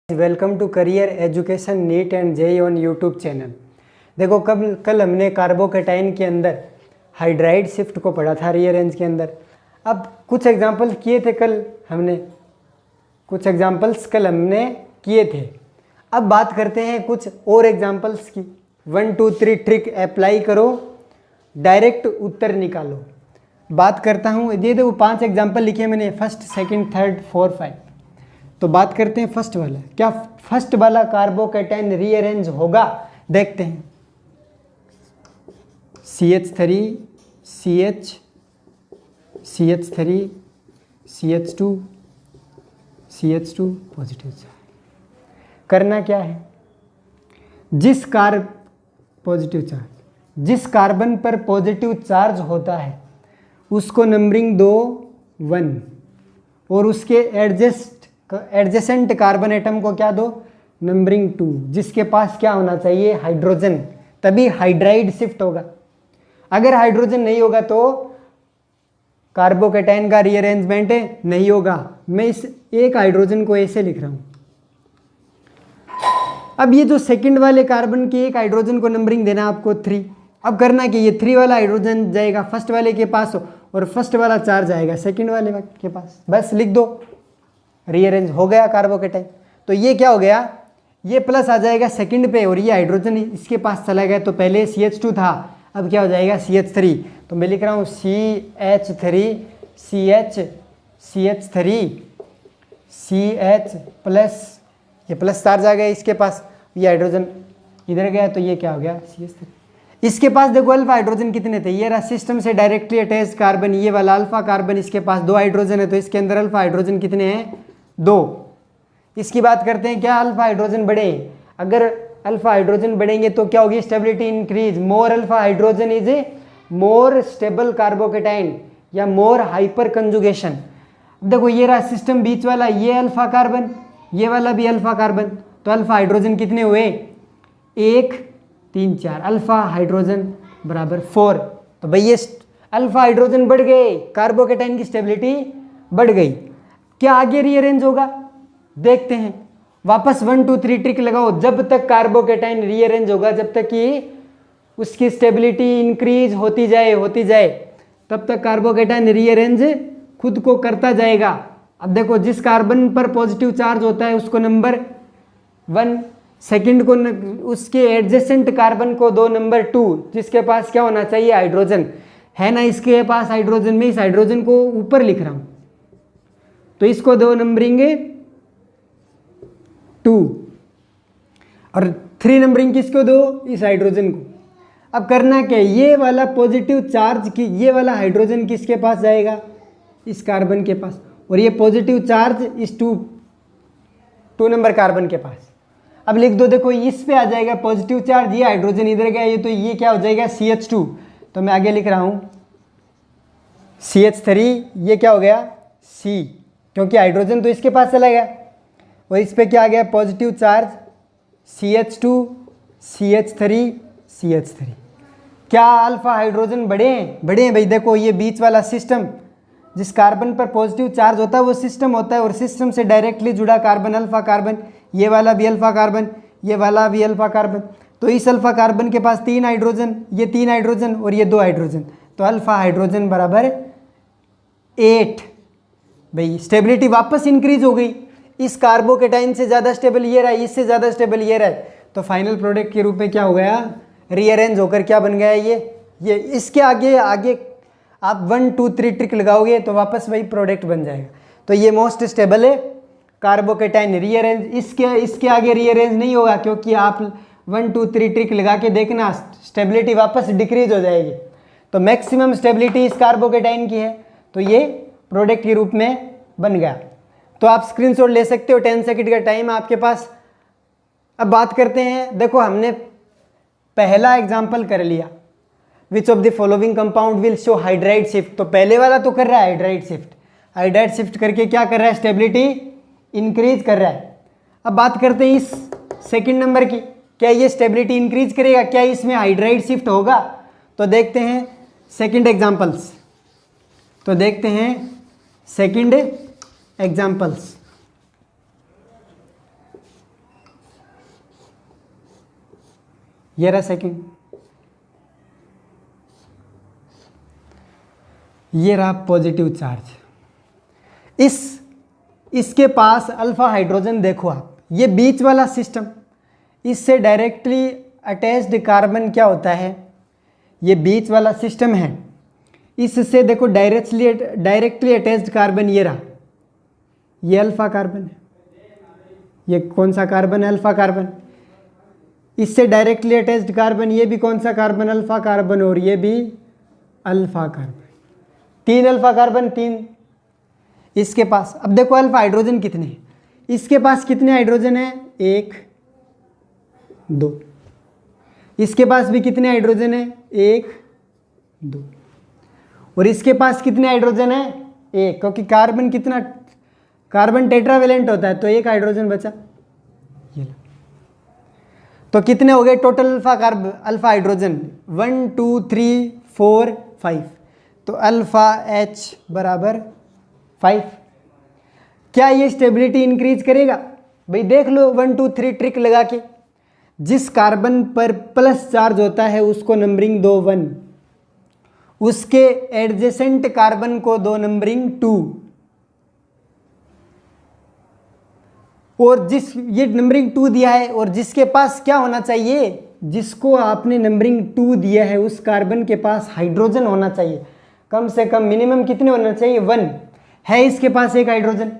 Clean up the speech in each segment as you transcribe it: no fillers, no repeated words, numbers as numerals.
Welcome to career education NEET and JEE on YouTube channel. देखो कल हमने carbocation के अंदर हाइड्राइड शिफ्ट को पढ़ा था रीअरेंज के अंदर। अब कुछ एग्जांपल्स किए थे कल हमने किए थे। अब बात करते हैं कुछ और एग्जांपल्स की। 1 2 3 ट्रिक अप्लाई करो, डायरेक्ट उत्तर निकालो। बात करता हूँ, ये देखो 5 एग्जाम्पल लिखे मैंने, फर्स्ट सेकंड थर्ड 4 5। तो बात करते हैं फर्स्ट वाला। क्या फर्स्ट वाला कार्बोकेटाइन रीअरेंज होगा? देखते हैं। CH3 CH CH3 CH2 CH2 positive charge. करना क्या है, जिस कार्बन पर पॉजिटिव चार्ज होता है उसको नंबरिंग दो 1 और उसके एडजेसेंट कार्बन एटम को क्या दो, नंबरिंग 2, जिसके पास क्या होना चाहिए, हाइड्रोजन। तभी हाइड्राइड शिफ्ट होगा। अगर हाइड्रोजन नहीं होगा तो कार्बोकेटाइन का रीअरेंजमेंट नहीं होगा। मैं इस एक हाइड्रोजन को ऐसे लिख रहा हूं। अब ये जो सेकंड वाले कार्बन के एक हाइड्रोजन को नंबरिंग देना आपको 3। अब करना कि ये 3 वाला हाइड्रोजन जाएगा फर्स्ट वाले के पास और फर्स्ट वाला चार्ज आएगा सेकंड वाले के पास। बस लिख दो, रीअरेंज हो गया कार्बोकेटाइन। तो ये क्या हो गया, ये प्लस आ जाएगा सेकंड पे और ये हाइड्रोजन इसके पास चला गया। तो पहले CH2 था, अब क्या हो जाएगा CH3। तो मैं लिख रहा हूँ CH3 CH प्लस, ये प्लस चार्ज आ गया इसके पास, ये हाइड्रोजन इधर गया तो ये क्या हो गया CH3। इसके पास देखो अल्फा हाइड्रोजन कितने थे, ये रहा सिस्टम से डायरेक्टली अटैच कार्बन, ये वाला अल्फा कार्बन, इसके पास 2 हाइड्रोजन है तो इसके अंदर अल्फा हाइड्रोजन कितने हैं, 2। इसकी बात करते हैं, क्या अल्फा हाइड्रोजन बढ़े? अगर अल्फा हाइड्रोजन बढ़ेंगे तो क्या होगी, stability increase. More alpha hydrogen is a more stable carbocation या मोर हाइपर कंजुगेशन। देखो ये रहा सिस्टम बीच वाला, ये अल्फा कार्बन, ये वाला भी अल्फा कार्बन, तो अल्फा हाइड्रोजन कितने हुए, 1 3 4, अल्फा हाइड्रोजन बराबर 4। तो भाई ये अल्फा हाइड्रोजन बढ़ गए, कार्बोकेटाइन की स्टेबिलिटी बढ़ गई। क्या आगे रीअरेंज होगा? देखते हैं। वापस 1 2 3 ट्रिक लगाओ। जब तक कार्बोकेटाइन रीअरेंज होगा, जब तक कि उसकी स्टेबिलिटी इंक्रीज होती जाए तब तक कार्बोकेटाइन रीअरेंज खुद को करता जाएगा। अब देखो जिस कार्बन पर पॉजिटिव चार्ज होता है उसको नंबर 1, सेकंड को उसके एडजेसेंट कार्बन को दो नंबर 2, जिसके पास क्या होना चाहिए, हाइड्रोजन है ना, इसके पास हाइड्रोजन। में इस हाइड्रोजन को ऊपर लिख रहा हूं तो इसको दो नंबरिंग 2 और 3 नंबरिंग किसको दो, इस हाइड्रोजन को। अब करना क्या, ये वाला पॉजिटिव चार्ज की, ये वाला हाइड्रोजन किसके पास जाएगा, इस कार्बन के पास, और ये पॉजिटिव चार्ज इस 2 नंबर कार्बन के पास। अब लिख दो, देखो इस पे आ जाएगा पॉजिटिव चार्ज, ये हाइड्रोजन इधर गया, ये तो ये क्या हो जाएगा CH2। तो मैं आगे लिख रहा हूं CH3, ये क्या हो गया C, क्योंकि हाइड्रोजन तो इसके पास चला गया, और इस पे क्या आ गया positive charge CH2 CH3 CH3। क्या अल्फा हाइड्रोजन बढ़े हैं भाई। देखो ये बीच वाला सिस्टम, जिस कार्बन पर पॉजिटिव चार्ज होता है वो सिस्टम होता है, और सिस्टम से डायरेक्टली जुड़ा कार्बन अल्फा कार्बन, ये वाला भी अल्फा कार्बन, ये वाला भी अल्फा कार्बन। तो इस अल्फा कार्बन के पास 3 हाइड्रोजन, ये 3 हाइड्रोजन और ये 2 हाइड्रोजन, तो अल्फा हाइड्रोजन बराबर 8। भाई स्टेबिलिटी वापस इंक्रीज हो गई, इस कार्बोकेटाइन से ज़्यादा स्टेबल ये रहा, इससे ज़्यादा स्टेबल ये रहा। तो फाइनल प्रोडक्ट के रूप में क्या हो गया, रीअरेंज होकर क्या बन गया ये। इसके आगे आप 1 2 3 ट्रिक लगाओगे तो वापस वही प्रोडक्ट बन जाएगा। तो ये मोस्ट स्टेबल है कार्बोकेटाइन रीअरेंज। इसके आगे रीअरेंज नहीं होगा, क्योंकि आप 1 2 3 ट्रिक लगा के देखना, स्टेबिलिटी वापस डिक्रीज हो जाएगी। तो मैक्सिमम स्टेबिलिटी इस कार्बोकेटाइन की है, तो ये प्रोडक्ट के रूप में बन गया। तो आप स्क्रीनशॉट ले सकते हो, 10 सेकंड का टाइम आपके पास। अब बात करते हैं, देखो हमने पहला एग्जाम्पल कर लिया, which of the following compound will show hydride shift. तो पहले वाला तो कर रहा है हाइड्राइड शिफ्ट करके क्या कर रहा है, स्टेबिलिटी इंक्रीज कर रहा है। अब बात करते हैं इस सेकंड नंबर की, क्या ये स्टेबिलिटी इंक्रीज करेगा, क्या इसमें हाइड्राइड शिफ्ट होगा? तो देखते हैं सेकंड एग्जांपल्स। ये रहा सेकंड, ये रहा पॉजिटिव चार्ज। इसके पास अल्फा हाइड्रोजन, देखो आप ये बीच वाला सिस्टम, इससे डायरेक्टली अटैच्ड कार्बन क्या होता है, ये बीच वाला सिस्टम है, इससे देखो डायरेक्टली अटैच्ड कार्बन ये रहा, ये अल्फा कार्बन है, ये कौन सा कार्बन है, अल्फा कार्बन। इससे डायरेक्टली अटैच्ड कार्बन ये भी कौन सा कार्बन, अल्फा कार्बन, और ये भी अल्फा कार्बन, 3 अल्फा कार्बन 3 इसके पास। अब देखो अल्फा हाइड्रोजन कितने हैं, इसके पास कितने हाइड्रोजन है, 1 2, इसके पास भी कितने हाइड्रोजन है, 1 2, और इसके पास कितने हाइड्रोजन है, 1, क्योंकि कार्बन कितना, कार्बन टेट्रावेलेंट होता है, तो 1 हाइड्रोजन बचा, ये लो। तो कितने हो गए टोटल अल्फा हाइड्रोजन, 1 2 3 4 5, तो अल्फा H बराबर 5। क्या ये स्टेबिलिटी इंक्रीज करेगा, भाई देख लो 1 2 3 ट्रिक लगा के, जिस कार्बन पर प्लस चार्ज होता है उसको नंबरिंग दो 1, उसके एडजेसेंट कार्बन को दो नंबरिंग 2, और जिस ये नंबरिंग 2 दिया है और जिसके पास क्या होना चाहिए, जिसको आपने नंबरिंग 2 दिया है उस कार्बन के पास हाइड्रोजन होना चाहिए, कम से कम मिनिमम कितने होना चाहिए, 1 है, इसके पास 1 हाइड्रोजन।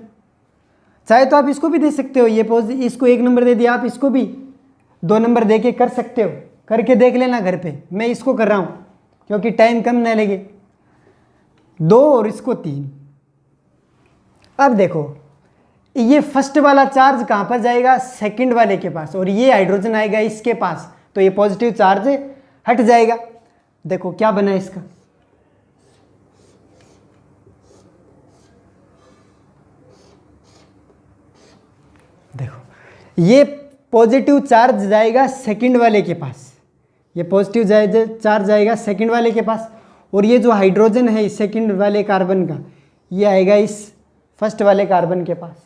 चाहे तो आप इसको भी दे सकते हो, ये इसको 1 नंबर दे दिया, आप इसको भी 2 नंबर दे के कर सकते हो, करके देख लेना घर पे। मैं इसको कर रहा हूँ क्योंकि टाइम कम न लगे, 2 और इसको 3। अब देखो ये फर्स्ट वाला चार्ज कहाँ पर जाएगा, सेकंड वाले के पास, और ये हाइड्रोजन आएगा इसके पास, तो ये पॉजिटिव चार्ज हट जाएगा। देखो क्या बना इसका, देखो ये पॉजिटिव चार्ज जाएगा सेकंड वाले के पास, ये पॉजिटिव चार्ज जाएगा सेकंड वाले के पास, और ये जो हाइड्रोजन है इस सेकंड वाले कार्बन का, ये आएगा इस फर्स्ट वाले कार्बन के पास।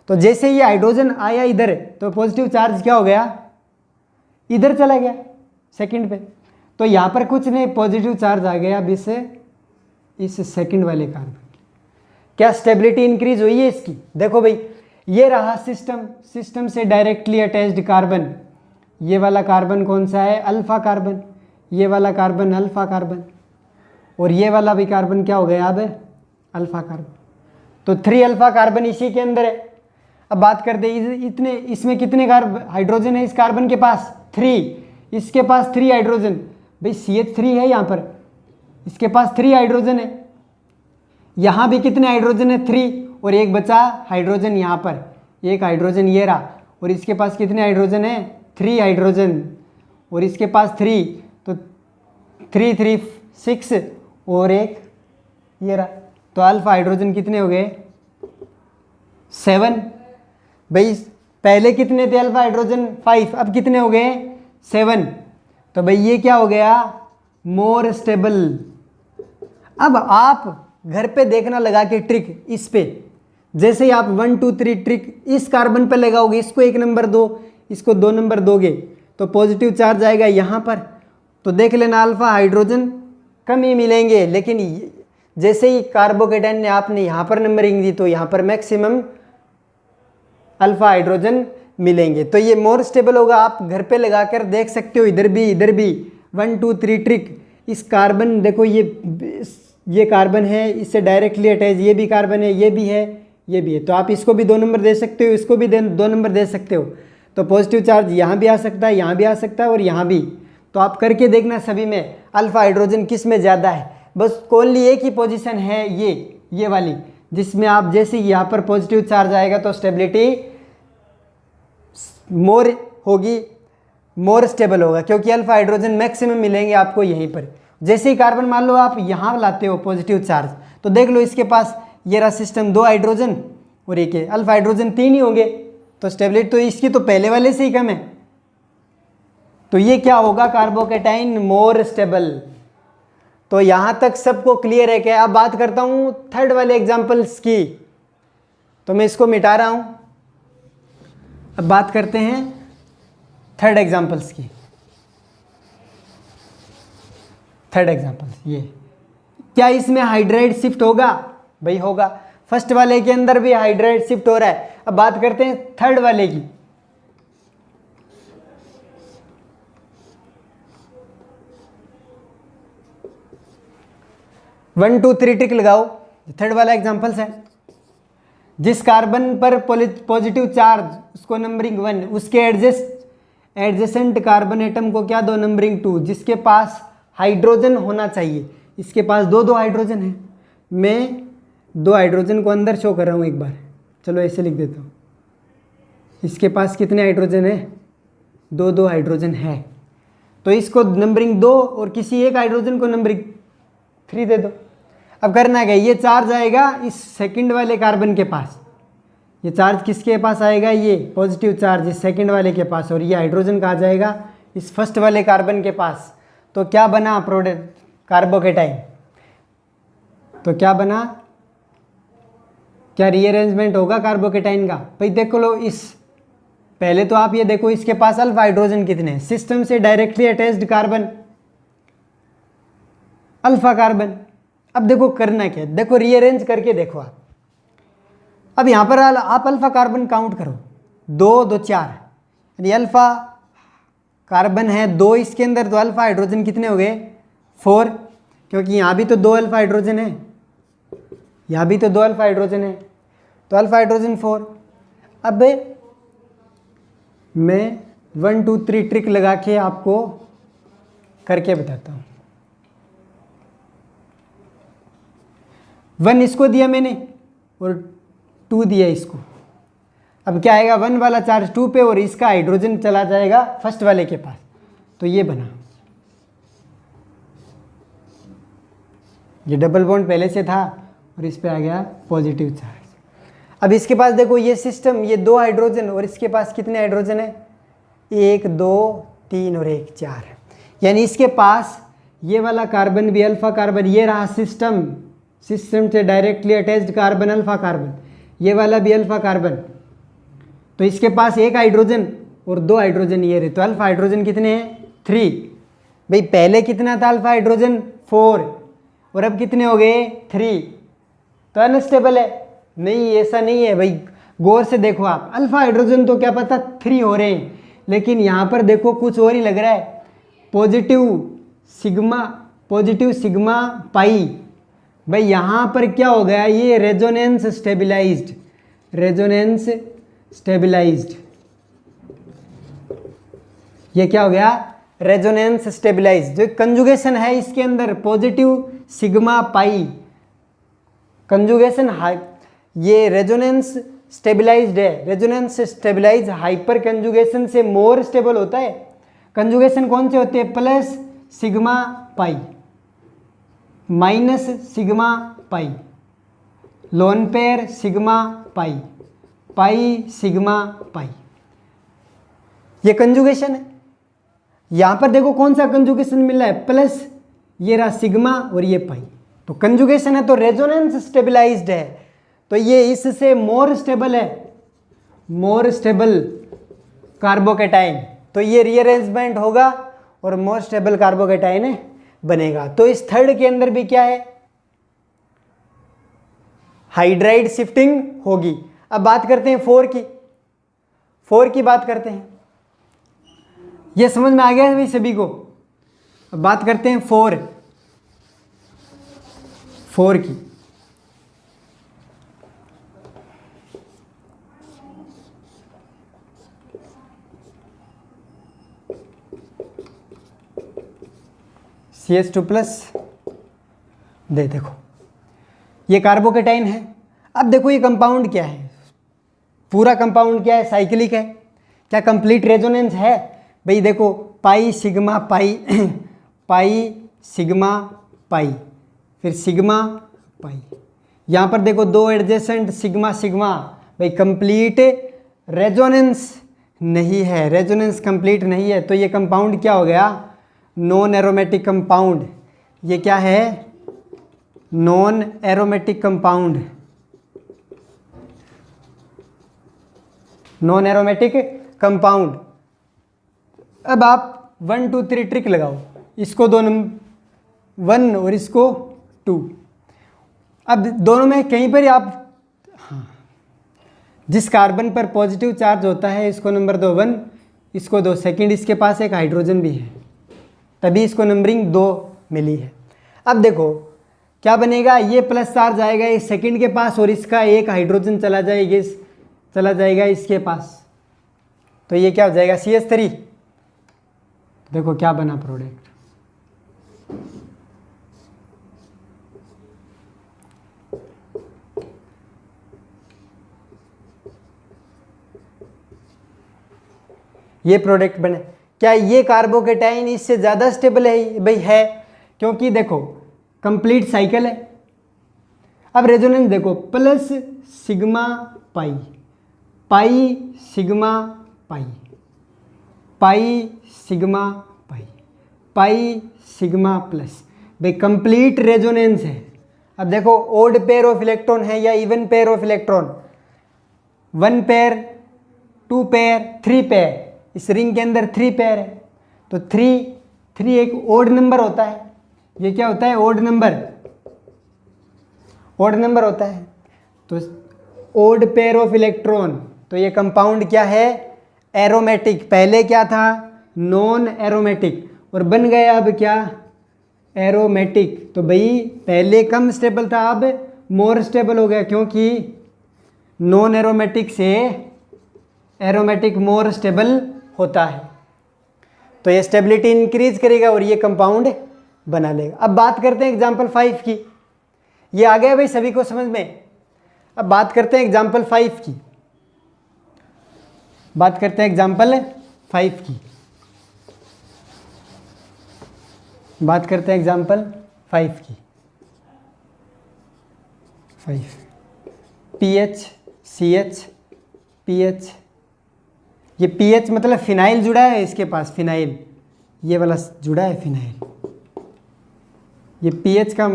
तो जैसे ये हाइड्रोजन आया इधर, तो पॉजिटिव चार्ज क्या हो गया, इधर चला गया सेकंड पे, तो यहाँ पर कुछ नहीं, पॉजिटिव चार्ज आ गया अब इस सेकंड वाले कार्बन। क्या स्टेबिलिटी इंक्रीज हुई है इसकी, देखो भाई ये रहा सिस्टम से डायरेक्टली अटैच्ड कार्बन, ये वाला कार्बन कौन सा है, अल्फा कार्बन, ये वाला कार्बन अल्फा कार्बन, और ये वाला भी कार्बन क्या हो गया अब, अल्फा कार्बन। तो 3 अल्फा कार्बन इसी के अंदर है। अब बात करते इतने, इसमें कितने हाइड्रोजन है इस कार्बन के पास, 3, इसके पास 3 हाइड्रोजन, भाई CH3 है यहाँ पर, इसके पास 3 हाइड्रोजन है, यहाँ भी कितने हाइड्रोजन है, 3, और एक बचा हाइड्रोजन यहाँ पर, एक हाइड्रोजन ये रहा, और इसके पास कितने हाइड्रोजन है, 3 हाइड्रोजन, और इसके पास 3, तो 3 3 6, और एक ये रहा, तो अल्फा हाइड्रोजन कितने हो गए, 7। भाई पहले कितने थे अल्फा हाइड्रोजन, 5, अब कितने हो गए, 7। तो भाई ये क्या हो गया, मोर स्टेबल। अब आप घर पे देखना लगा के ट्रिक इस पे, जैसे ही आप 1 2 3 ट्रिक इस कार्बन पे लगाओगे, इसको 1 नंबर दो, इसको 2 नंबर दोगे, तो पॉजिटिव चार्ज आएगा यहाँ पर, तो देख लेना अल्फा हाइड्रोजन कम ही मिलेंगे, लेकिन जैसे ही कार्बोकेटाइन ने आपने यहाँ पर नंबरिंग दी, तो यहाँ पर मैक्सिमम अल्फा हाइड्रोजन मिलेंगे। तो ये मोर स्टेबल होगा, आप घर पे लगाकर देख सकते हो, इधर भी 1 2 3 ट्रिक। इस कार्बन देखो ये कार्बन है, इससे डायरेक्टली अटैच ये भी कार्बन है, ये भी है, ये भी है, तो आप इसको भी 2 नंबर दे सकते हो, इसको भी 2 नंबर दे सकते हो। तो पॉजिटिव चार्ज यहाँ भी आ सकता है, यहाँ भी आ सकता है, और यहाँ भी। तो आप करके देखना सभी में अल्फा हाइड्रोजन किस में ज़्यादा है। बस ओनली एक ही पोजीशन है ये वाली, जिसमें आप जैसे यहाँ पर पॉजिटिव चार्ज आएगा तो स्टेबिलिटी मोर होगी, मोर स्टेबल होगा, क्योंकि अल्फा हाइड्रोजन मैक्सिमम मिलेंगे आपको यहीं पर। जैसे ही कार्बन मान लो आप यहाँ लाते हो पॉजिटिव चार्ज, तो देख लो इसके पास ये रहा सिस्टम, 2 हाइड्रोजन और एक है, अल्फा हाइड्रोजन 3 ही होंगे, तो स्टेबिलिटी तो इसकी तो पहले वाले से ही कम है। तो ये क्या होगा, कार्बोकेटाइन मोर स्टेबल। तो यहाँ तक सबको क्लियर है क्या। अब बात करता हूँ थर्ड वाले एग्जाम्पल्स की, तो मैं इसको मिटा रहा हूँ। अब बात करते हैं थर्ड एग्जाम्पल्स की। थर्ड एग्जांपल ये, क्या इसमें हाइड्राइड शिफ्ट होगा? भाई होगा, फर्स्ट वाले के अंदर भी हाइड्राइड शिफ्ट हो रहा है। अब बात करते हैं थर्ड वाले की। वन टू थ्री टिक लगाओ, थर्ड वाला एग्जांपल्स है। जिस कार्बन पर पॉजिटिव चार्ज उसको नंबरिंग 1, उसके एडजेसेंट कार्बन एटम को क्या दो? नंबरिंग 2। जिसके पास हाइड्रोजन होना चाहिए, इसके पास दो हाइड्रोजन है। मैं 2 हाइड्रोजन को अंदर शो कर रहा हूँ एक बार, चलो ऐसे लिख देता हूँ। इसके पास कितने हाइड्रोजन है? 2 हाइड्रोजन है, तो इसको नंबरिंग 2 और किसी एक हाइड्रोजन को नंबरिंग 3 दे दो। अब करना क्या, ये चार्ज आएगा इस सेकंड वाले कार्बन के पास, ये चार्ज किसके पास आएगा? ये पॉजिटिव चार्ज इस सेकंड वाले के पास, और ये हाइड्रोजन कहाँ जाएगा? इस फर्स्ट वाले कार्बन के पास। तो क्या बना प्रोडक्ट? कार्बोकेटाइन। तो क्या बना? क्या रीअरेंजमेंट होगा कार्बोकेटाइन का? भाई देखो लो, इस पहले तो आप ये देखो, इसके पास अल्फा हाइड्रोजन कितने हैं? सिस्टम से directly attached carbon alpha carbon. अब देखो करना क्या है, देखो रीअरेंज करके देखो आप। अब यहाँ पर आप अल्फा कार्बन काउंट करो, 2 2 4, यानी अल्फा कार्बन है 2 इसके अंदर, तो अल्फा हाइड्रोजन कितने हो गए? 4, क्योंकि यहाँ भी तो 2 अल्फा हाइड्रोजन है, यहाँ भी तो 2 अल्फा हाइड्रोजन है, तो अल्फा हाइड्रोजन 4। अब मैं 1 2 3 ट्रिक लगा के आपको करके बताता हूँ। 1 इसको दिया मैंने और 2 दिया इसको। अब क्या आएगा? 1 वाला चार्ज 2 पे और इसका हाइड्रोजन चला जाएगा फर्स्ट वाले के पास, तो ये बना। ये डबल बॉन्ड पहले से था और इस पे आ गया पॉजिटिव चार्ज। अब इसके पास देखो ये सिस्टम, ये 2 हाइड्रोजन और इसके पास कितने हाइड्रोजन है? 1 2 3 और 1 4, यानी इसके पास ये वाला कार्बन भी अल्फा कार्बन, ये रहा सिस्टम से directly attached carbon alpha carbon, ये वाला भी अल्फा कार्बन, तो इसके पास 1 हाइड्रोजन और 2 हाइड्रोजन ये रहे, तो अल्फा हाइड्रोजन कितने हैं? 3। भाई पहले कितना था अल्फा हाइड्रोजन? 4, और अब कितने हो गए? 3। तो अनस्टेबल है? नहीं, ऐसा नहीं है भाई, गौर से देखो आप, अल्फा हाइड्रोजन तो क्या पता 3 हो रहे हैं, लेकिन यहाँ पर देखो कुछ और ही लग रहा है। पॉजिटिव सिग्मा पाई, भाई यहाँ पर क्या हो गया? ये रेजोनेंस स्टेबिलाइज्ड, ये क्या हो गया? Resonance stabilised. जो कंजुगेशन है इसके अंदर पॉजिटिव सिग्मा पाई, कंजुगेशन ये रेजोनेंस स्टेबिलाइज्ड है। रेजोनेंस स्टेबिलाइज हाइपर कंजुगेशन से मोर स्टेबल होता है। कंजुगेशन कौन से होते हैं? Plus sigma pi, minus sigma pi, lone pair sigma pi, pi sigma pi, ये कंजुगेशन है। यहां पर देखो कौन सा कंजुगेशन मिल रहा है? प्लस, ये रहा सिग्मा और ये पाई, तो कंजुगेशन है, तो रेजोनेंस स्टेबिलाइज्ड है, तो ये इससे मोर स्टेबल है, मोर स्टेबल कार्बोकेटाइन, तो ये रीअरेंजमेंट होगा और मोर स्टेबल कार्बोकेटाइन बनेगा। तो इस थर्ड के अंदर भी क्या है? हाइड्राइड शिफ्टिंग होगी। अब बात करते हैं 4 की बात करते हैं। ये समझ में आ गया है भाई सभी को? अब बात करते हैं 4 की। CH2+ देखो ये कार्बोकेटाइन है। अब देखो ये कंपाउंड क्या है? पूरा कंपाउंड क्या है? साइक्लिक है। क्या कंप्लीट रेजोनेंस है? भाई देखो pi sigma pi pi sigma pi, फिर सिग्मा पाई, यहाँ पर देखो 2 एडजेसेंट सिग्मा सिग्मा, भाई कंप्लीट रेजोनेंस नहीं है, रेजोनेंस कंप्लीट नहीं है, तो ये कंपाउंड क्या हो गया? Non aromatic compound. ये क्या है? Non aromatic compound, non aromatic compound. अब आप 1 2 3 ट्रिक लगाओ, इसको 2 नंबर 1 और इसको 2। अब दोनों में कहीं पर आप, हाँ, जिस कार्बन पर पॉजिटिव चार्ज होता है इसको नंबर दो 1, इसको 2। सेकंड इसके पास एक हाइड्रोजन भी है, तभी इसको नंबरिंग 2 मिली है। अब देखो क्या बनेगा, ये प्लस चार्ज आएगा इस सेकंड के पास और इसका एक हाइड्रोजन चला जाएगा इसके पास, तो ये क्या हो जाएगा CH3। देखो क्या बना प्रोडक्ट, ये प्रोडक्ट बने। क्या ये कार्बोकेटाइन इससे ज़्यादा स्टेबल है? भाई है, क्योंकि देखो कंप्लीट साइकिल है। अब रेजोनेंस देखो, plus sigma pi, pi sigma pi, pi sigma pi, pi sigma plus, भाई कंप्लीट रेजोनेंस है। अब देखो ओड पेयर ऑफ इलेक्ट्रॉन है या even pair of electron, 1 pair, 2 pair, 3 pair, इस रिंग के अंदर 3 पेयर है, तो 3 एक ओड नंबर होता है। ये क्या होता है? ओड नंबर, ओड नंबर होता है। तो ओड पेयर ऑफ इलेक्ट्रॉन, तो ये कंपाउंड क्या है? एरोमेटिक। पहले क्या था? नॉन एरोमेटिक, और बन गया अब क्या? एरोमेटिक। तो भाई पहले कम स्टेबल था, अब मोर स्टेबल हो गया, क्योंकि नॉन एरोमेटिक से एरोमेटिक मोर स्टेबल होता है, तो ये स्टेबिलिटी इंक्रीज करेगा और ये कंपाउंड बना लेगा। अब बात करते हैं एग्जाम्पल 5 की। ये आ गया भाई सभी को समझ में। अब बात करते हैं एग्जाम्पल 5 की, बात करते हैं एग्जाम्पल 5 की, बात करते हैं एग्जाम्पल 5 की। 5 PH CH PH, ये पीएच मतलब फिनाइल जुड़ा है इसके पास, फिनाइल, ये वाला जुड़ा है फिनाइल। ये पीएच का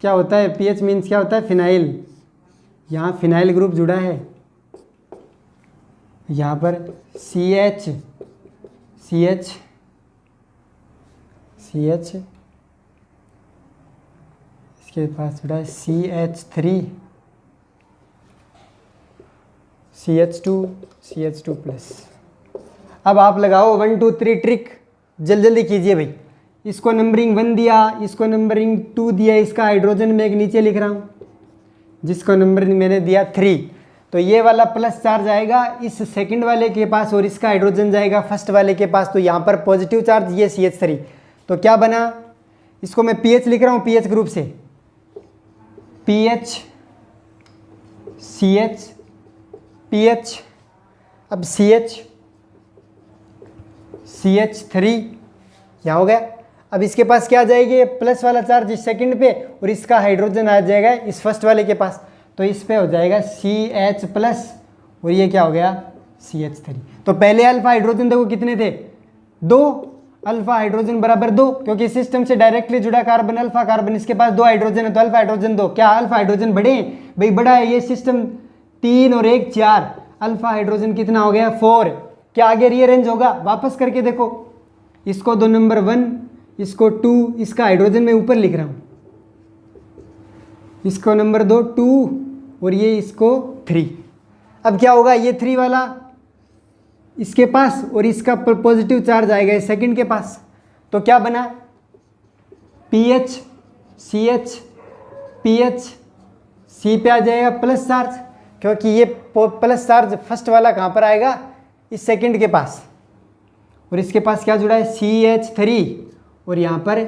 क्या होता है? पीएच मीन्स क्या होता है? फिनाइल। यहाँ फिनाइल ग्रुप जुड़ा है, यहाँ पर CH CH CH, इसके पास जुड़ा है CH3 CH2 CH2 प्लस। अब आप लगाओ 1 2 3 ट्रिक, जल्दी जल्दी कीजिए भाई। इसको नंबरिंग 1 दिया, इसको नंबरिंग 2 दिया, इसका हाइड्रोजन मैं एक नीचे लिख रहा हूँ, जिसको नंबरिंग मैंने दिया 3, तो ये वाला प्लस चार्ज आएगा इस सेकंड वाले के पास और इसका हाइड्रोजन जाएगा फर्स्ट वाले के पास, तो यहाँ पर पॉजिटिव चार्ज ये CH3। तो क्या बना? इसको मैं पीएच लिख रहा हूँ, पीएच ग्रुप से पीएच CH PH, अब CH3 यहाँ हो गया। अब इसके पास क्या आ जाएगी? प्लस वाला चार्ज इस सेकंड पे और इसका हाइड्रोजन आ जाएगा इस फर्स्ट वाले के पास, तो इस पे हो जाएगा CH प्लस और ये क्या हो गया? CH3। तो पहले अल्फा हाइड्रोजन देखो कितने थे? 2, अल्फा हाइड्रोजन बराबर 2, क्योंकि सिस्टम से डायरेक्टली जुड़ा कार्बन अल्फा कार्बन, इसके पास 2 हाइड्रोजन है तो अल्फा हाइड्रोजन 2। क्या अल्फा हाइड्रोजन बड़े हैं? भाई बड़ा है ये सिस्टम, 3 और 1 4, अल्फा हाइड्रोजन कितना हो गया? 4। क्या आगे रीअरेंज होगा? वापस करके देखो, इसको 2 नंबर 1, इसको 2, इसका हाइड्रोजन मैं ऊपर लिख रहा हूँ, इसको नंबर 2 2 और ये इसको 3। अब क्या होगा? ये 3 वाला इसके पास और इसका पॉजिटिव चार्ज आएगा इस सेकंड के पास, तो क्या बना? PH CH PH, C पे आ जाएगा प्लस चार्ज, क्योंकि ये प्लस चार्ज फर्स्ट वाला कहाँ पर आएगा? इस सेकंड के पास, और इसके पास क्या जुड़ा है? CH3 और यहाँ पर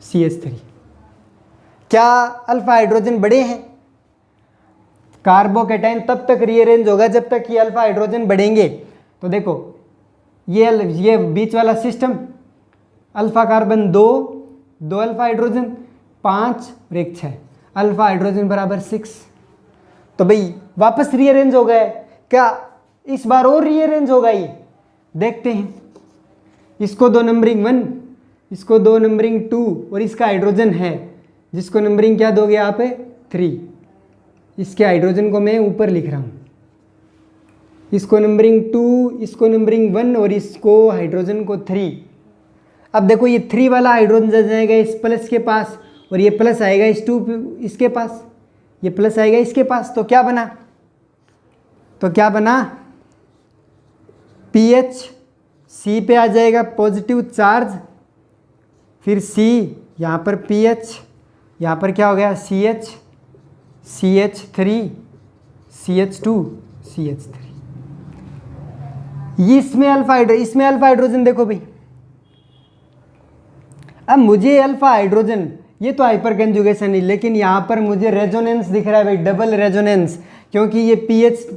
CH3। क्या अल्फा हाइड्रोजन बड़े हैं? कार्बोकेटाइन तब तक रीअरेंज होगा जब तक कि अल्फा हाइड्रोजन बढ़ेंगे। तो देखो ये बीच वाला system, alpha carbon 2 alpha hydrogen 5 और 1 6, अल्फा हाइड्रोजन बराबर 6। तो भाई वापस रीअरेंज हो गए। क्या इस बार और रीअरेंज होगा? ये देखते हैं। इसको 2 नंबरिंग 1, इसको 2 नंबरिंग 2 और इसका हाइड्रोजन है, जिसको नंबरिंग क्या दोगे आप? 3। इसके हाइड्रोजन को मैं ऊपर लिख रहा हूँ, इसको नंबरिंग 2, इसको नंबरिंग 1 और इसको हाइड्रोजन को 3। अब देखो ये 3 वाला हाइड्रोजन जाएगा इस प्लस के पास और ये प्लस आएगा इस 2 इसके पास, ये प्लस आएगा इसके पास, तो क्या बना, पीएच सी पे आ जाएगा पॉजिटिव चार्ज, फिर सी यहाँ पर पीएच, यहाँ पर क्या हो गया CH, CH3, CH2, CH3। ये इसमें अल्फा हाइड्रोजन देखो भाई। अब मुझे अल्फा हाइड्रोजन, ये तो हाइपर कंजुगेशन है, लेकिन यहाँ पर मुझे रेजोनेंस दिख रहा है भाई, डबल रेजोनेंस, क्योंकि ये पीएच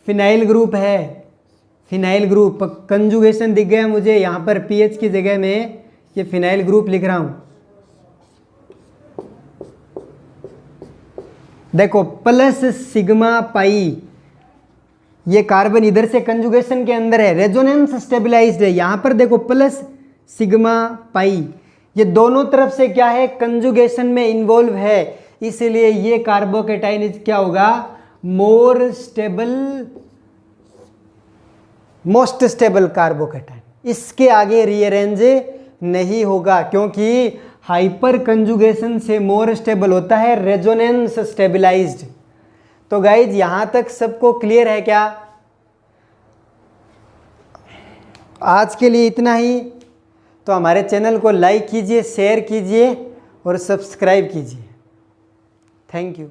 फिनाइल ग्रुप है, फिनाइल ग्रुप कंजुगेशन दिख गया मुझे, यहाँ पर पीएच की जगह में ये फिनाइल ग्रुप लिख रहा हूँ। देखो प्लस सिग्मा पाई, ये कार्बन इधर से कंजुगेशन के अंदर है, रेजोनेंस स्टेबलाइज्ड है, यहाँ पर देखो प्लस सिग्मा पाई, ये दोनों तरफ से क्या है, कंजुगेशन में इन्वॉल्व है, इसलिए ये कार्बोकेटाइन क्या होगा, मोस्ट स्टेबल कार्बोकेटाइन। इसके आगे रीअरेंज नहीं होगा, क्योंकि हाइपर कंजुगेशन से मोर स्टेबल होता है रेजोनेंस स्टेबलाइज्ड। तो गाइज यहां तक सबको क्लियर है क्या? आज के लिए इतना ही। तो हमारे चैनल को लाइक कीजिए, शेयर कीजिए और सब्सक्राइब कीजिए। Thank you.